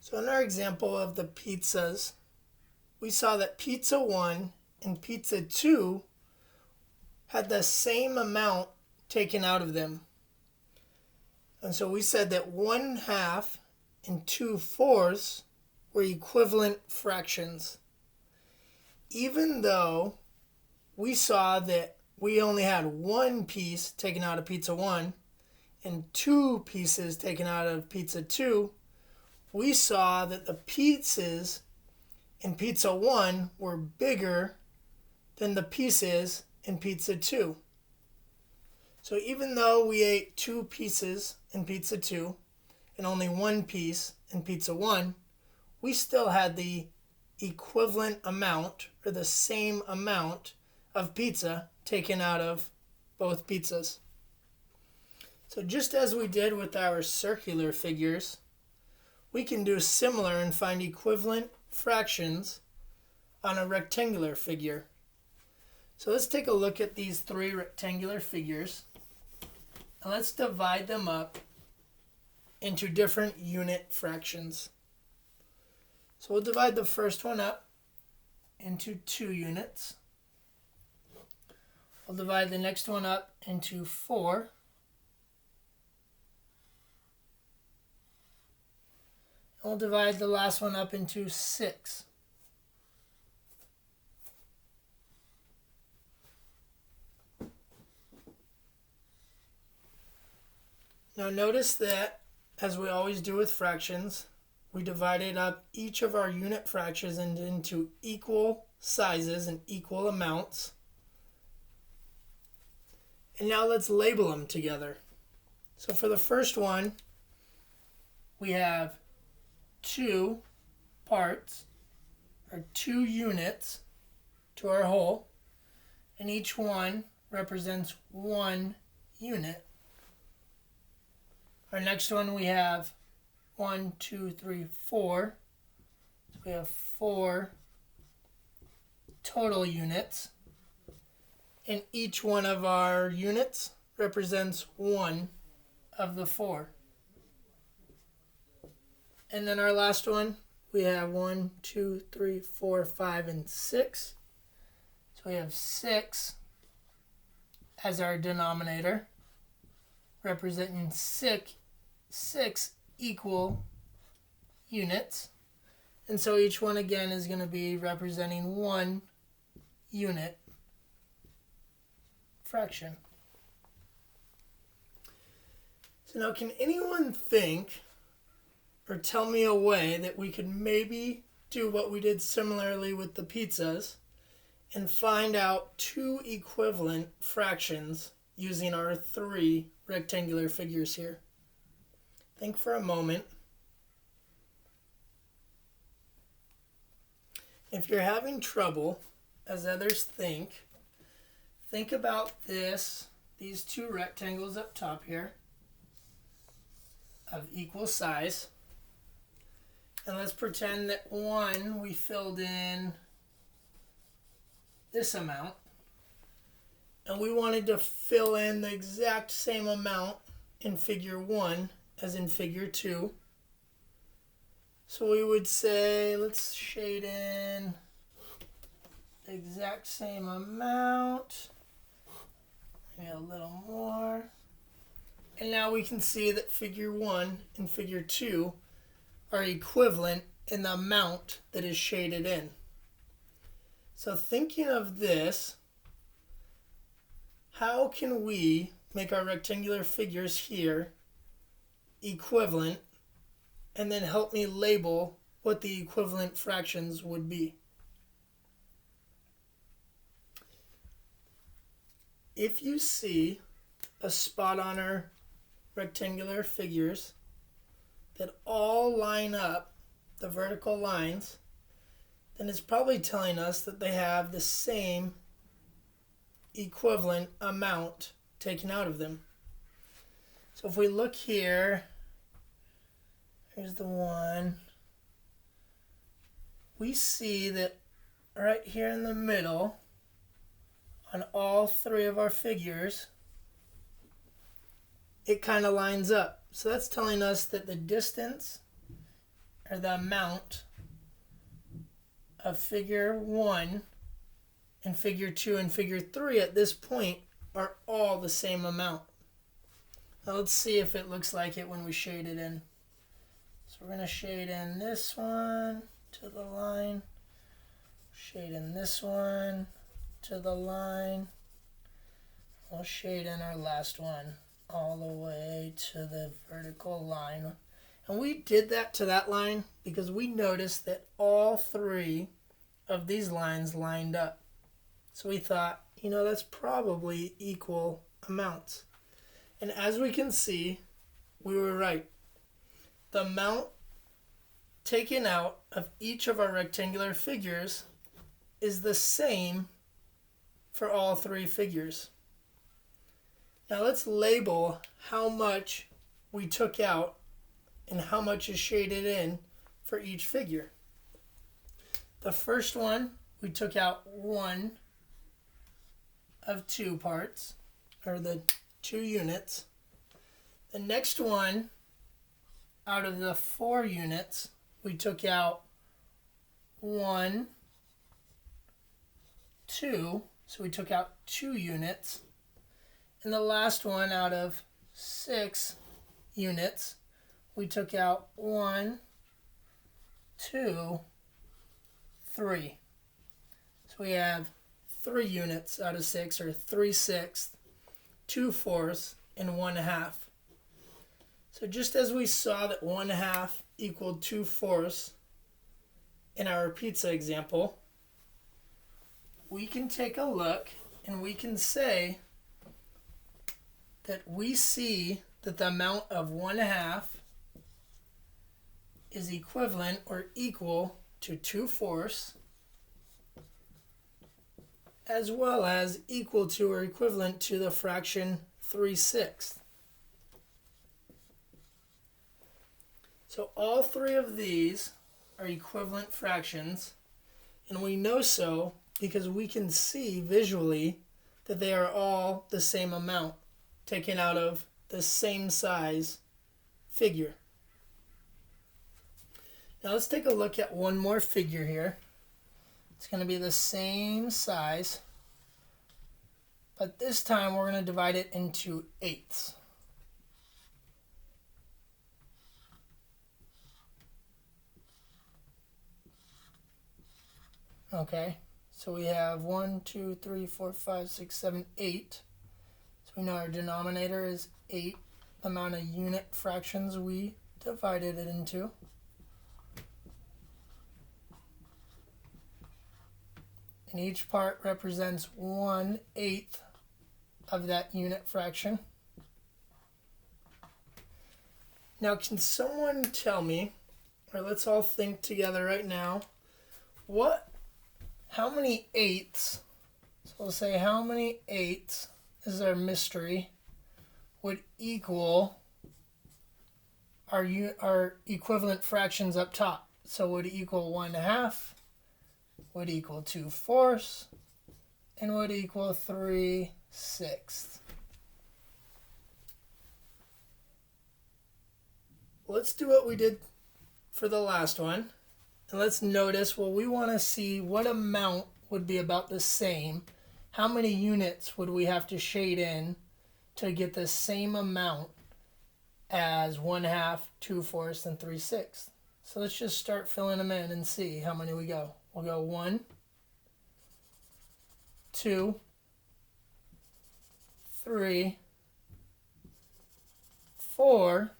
So in our example of the pizzas, we saw that pizza 1 and pizza 2 had the same amount taken out of them. And so we said that 1/2 and 2/4 were equivalent fractions. Even though we saw that we only had one piece taken out of pizza 1 and 2 pieces taken out of pizza 2, we saw that the pieces in pizza 1 were bigger than the pieces in pizza 2. So even though we ate 2 pieces in pizza 2 and only 1 piece in pizza 1, we still had the equivalent amount or the same amount of pizza taken out of both pizzas. So just as we did with our circular figures, we can do similar and find equivalent fractions on a rectangular figure. So let's take a look at these 3 rectangular figures, and let's divide them up into different unit fractions. So we'll divide the first one up into 2 units. We'll divide the next one up into 4. And we'll divide the last one up into 6. Now notice that, as we always do with fractions, we divided up each of our unit fractions into equal sizes and equal amounts. And now let's label them together. So for the first one, we have 2 parts, or 2 units to our whole, and each one represents 1 unit. Our next one, we have 1, 2, 3, 4. So we have 4 total units. And each one of our units represents 1 of the 4. And then our last one, we have 1, 2, 3, 4, 5, and 6. So we have 6 as our denominator, representing 6 equal units. And so each one again is going to be representing 1 unit fraction. So now, can anyone think or tell me a way that we could maybe do what we did similarly with the pizzas and find out 2 equivalent fractions using our 3 rectangular figures here? Think for a moment. If you're having trouble, as others think about these 2 rectangles up top here of equal size. And let's pretend that one we filled in this amount, and we wanted to fill in the exact same amount in figure 1 as in figure 2. So we would say, let's shade in the exact same amount, maybe a little more. And now we can see that figure 1 and figure 2 are equivalent in the amount that is shaded in. So thinking of this, how can we make our rectangular figures here equivalent, and then help me label what the equivalent fractions would be? If you see a spot on our rectangular figures that all line up, the vertical lines, then it's probably telling us that they have the same equivalent amount taken out of them. So if we look here, here's the one. We see that right here in the middle, on all 3 of our figures, it kind of lines up. So that's telling us that the distance or the amount of figure 1 and figure 2 and figure 3 at this point are all the same amount. Now let's see if it looks like it when we shade it in. So we're going to shade in this one to the line, shade in this one to the line. We'll shade in our last one all the way to the vertical line. And we did that to that line because we noticed that all 3 of these lines lined up. So we thought, you know, that's probably equal amounts. And as we can see, we were right. The amount taken out of each of our rectangular figures is the same for all 3 figures. Now let's label how much we took out and how much is shaded in for each figure. The first one, we took out 1 of 2 parts, or the 2 units. The next one, out of the 4 units, we took out 1, 2, so we took out 2 units. And the last one, out of 6 units, we took out 1, 2, 3. So we have 3 units out of 6, or 3/6, 2/4, and 1/2. So just as we saw that 1/2 equaled 2/4 in our pizza example, we can take a look and we can say that we see that the amount of 1/2 is equivalent or equal to 2/4, as well as equal to or equivalent to the fraction 3/6. So all 3 of these are equivalent fractions, and we know so because we can see visually that they are all the same amount taken out of the same size figure. Now let's take a look at one more figure here. It's going to be the same size, but this time we're going to divide it into 8ths. Okay, so we have 1, 2, 3, 4, 5, 6, 7, 8. So we know our denominator is 8, the amount of unit fractions we divided it into. And each part represents 1/8 of that unit fraction. Now, can someone tell me, or let's all think together right now, how many 8ths, so we'll say how many 8ths, this is our mystery, would equal our equivalent fractions up top. So would equal 1/2, would equal 2/4, and would equal 3/6. Let's do what we did for the last one. And let's notice, well, we want to see what amount would be about the same. How many units would we have to shade in to get the same amount as 1/2, 2/4, and 3/6? So let's just start filling them in and see how many we go. We'll go 1, 2, 3, 4,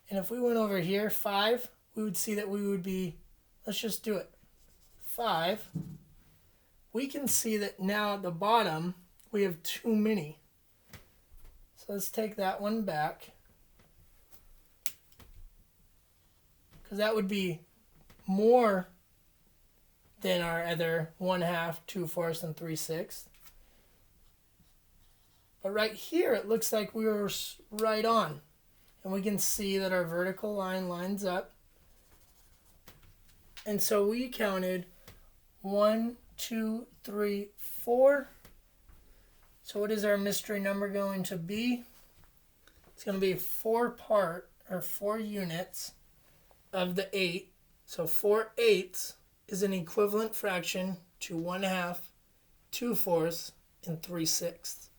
and if we went over here, 5, we would see that we would be, let's just do it, 5. We can see that now at the bottom we have too many. So let's take that one back, because that would be more than our other 1/2, 2/4, and 3/6. But right here it looks like we were right on, and we can see that our vertical line lines up. And so we counted 1, 2, 3, 4. So what is our mystery number going to be? It's going to be 4 units of the 8. So 4/8 is an equivalent fraction to 1/2, 2/4, and 3/6.